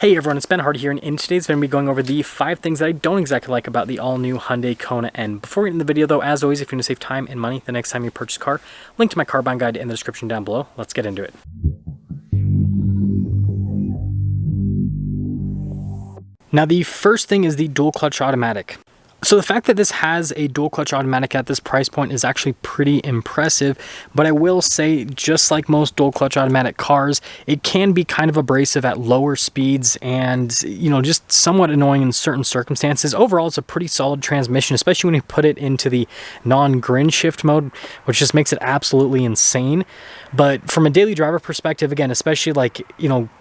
Hey everyone, it's Ben Hardy here, and in today's video I'm going to be going over the 5 things that I don't exactly like about the all-new Hyundai Kona N. Before we get into the video though, as always, if you want to save time and money the next time you purchase a car, link to my car buying guide in the description down below. Let's get into it. Now the first thing is the dual clutch automatic. So the fact that this has a dual clutch automatic at this price point is actually pretty impressive, but I will say, just like most dual clutch automatic cars, it can be kind of abrasive at lower speeds and, just somewhat annoying in certain circumstances. Overall, it's a pretty solid transmission, especially when you put it into the non-grin shift mode, which just makes it absolutely insane. But from a daily driver perspective, again, especially like,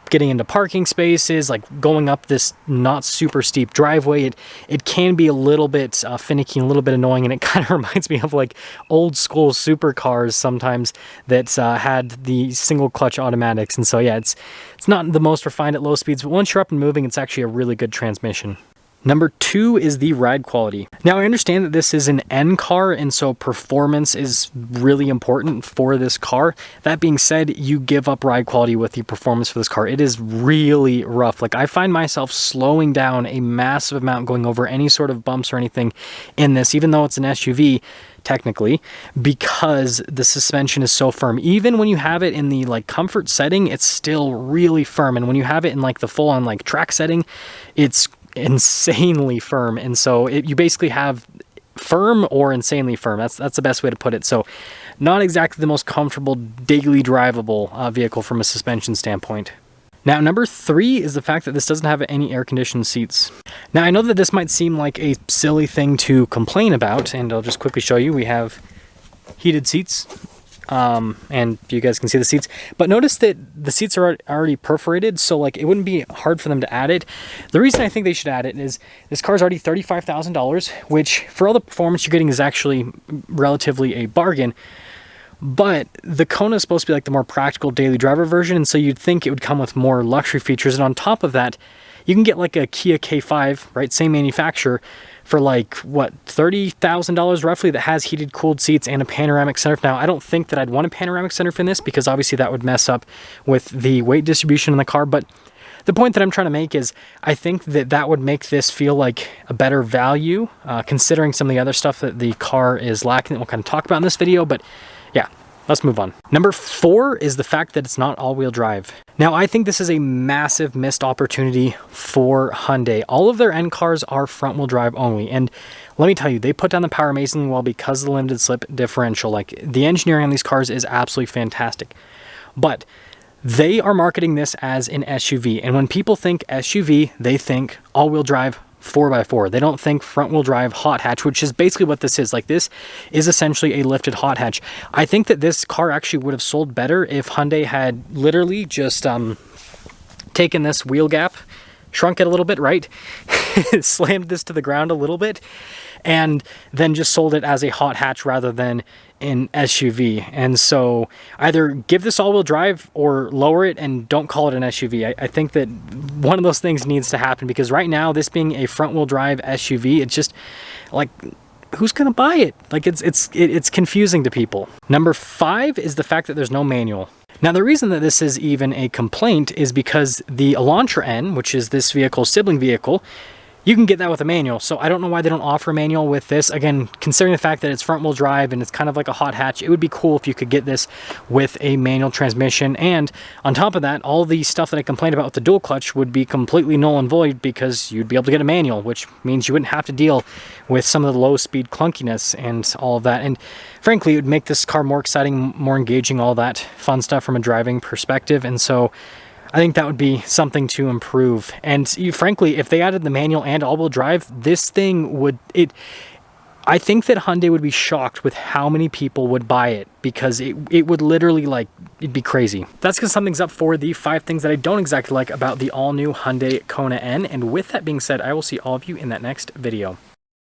getting into parking spaces, like going up this not super steep driveway, it can be a little bit finicky and a little bit annoying, and it kind of reminds me of like old school supercars sometimes that had the single clutch automatics. And so yeah, it's not the most refined at low speeds, but once you're up and moving, it's actually a really good transmission. Number 2 is the ride quality. Now I understand that this is an N car, and so performance is really important for this car. That being said, you give up ride quality with the performance for this car. It is really rough. Like, I find myself slowing down a massive amount going over any sort of bumps or anything in this, even though it's an SUV technically, because the suspension is so firm. Even when you have it in the like comfort setting, it's still really firm, and when you have it in like the full-on like track setting, it's insanely firm. And so you basically have firm or insanely firm. That's the best way to put it. So not exactly the most comfortable daily drivable vehicle from a suspension standpoint. Now, number 3 is the fact that this doesn't have any air-conditioned seats. Now, I know that this might seem like a silly thing to complain about, and I'll just quickly show you. We have heated seats. And you guys can see the seats, but notice that the seats are already perforated, so like it wouldn't be hard for them to add it. The reason I think they should add it is this car's already $35,000, which for all the performance you're getting is actually relatively a bargain. But the Kona is supposed to be like the more practical daily driver version, and so you'd think it would come with more luxury features. And on top of that, you can get like a Kia K5, right, same manufacturer, for like, what, $30,000 roughly, that has heated, cooled seats and a panoramic sunroof. Now, I don't think that I'd want a panoramic sunroof in this, because obviously that would mess up with the weight distribution in the car. But the point that I'm trying to make is, I think that that would make this feel like a better value, considering some of the other stuff that the car is lacking that we'll kind of talk about in this video. But yeah, let's move on. Number 4 is the fact that it's not all-wheel drive. Now, I think this is a massive missed opportunity for Hyundai. All of their N cars are front-wheel drive only, and let me tell you, they put down the power amazingly well because of the limited slip differential. Like, the engineering on these cars is absolutely fantastic. But they are marketing this as an SUV, and when people think SUV, they think all-wheel drive 4x4. They don't think front-wheel drive hot hatch, which is basically what this is. Like, this is essentially a lifted hot hatch. I think that this car actually would have sold better if Hyundai had literally just taken this wheel gap, shrunk it a little bit, right? Slammed this to the ground a little bit, and then just sold it as a hot hatch rather than an SUV. And so either give this all-wheel drive or lower it and don't call it an SUV. I think that one of those things needs to happen, because right now, this being a front-wheel drive SUV, it's just like, who's gonna buy it? Like, it's confusing to people. Number 5 is the fact that there's no manual. Now, the reason that this is even a complaint is because the Elantra N, which is this vehicle's sibling vehicle, you can get that with a manual. So I don't know why they don't offer a manual with this. Again, considering the fact that it's front wheel drive and it's kind of like a hot hatch, it would be cool if you could get this with a manual transmission. And on top of that, all the stuff that I complained about with the dual clutch would be completely null and void, because you'd be able to get a manual, which means you wouldn't have to deal with some of the low speed clunkiness and all of that. And frankly, it would make this car more exciting, more engaging, all that fun stuff from a driving perspective. And so I think that would be something to improve. And frankly, if they added the manual and all-wheel drive, this thing would, I think that Hyundai would be shocked with how many people would buy it, because it would literally, like, it'd be crazy. That's because something's up for the 5 things that I don't exactly like about the all-new Hyundai Kona N. And with that being said, I will see all of you in that next video.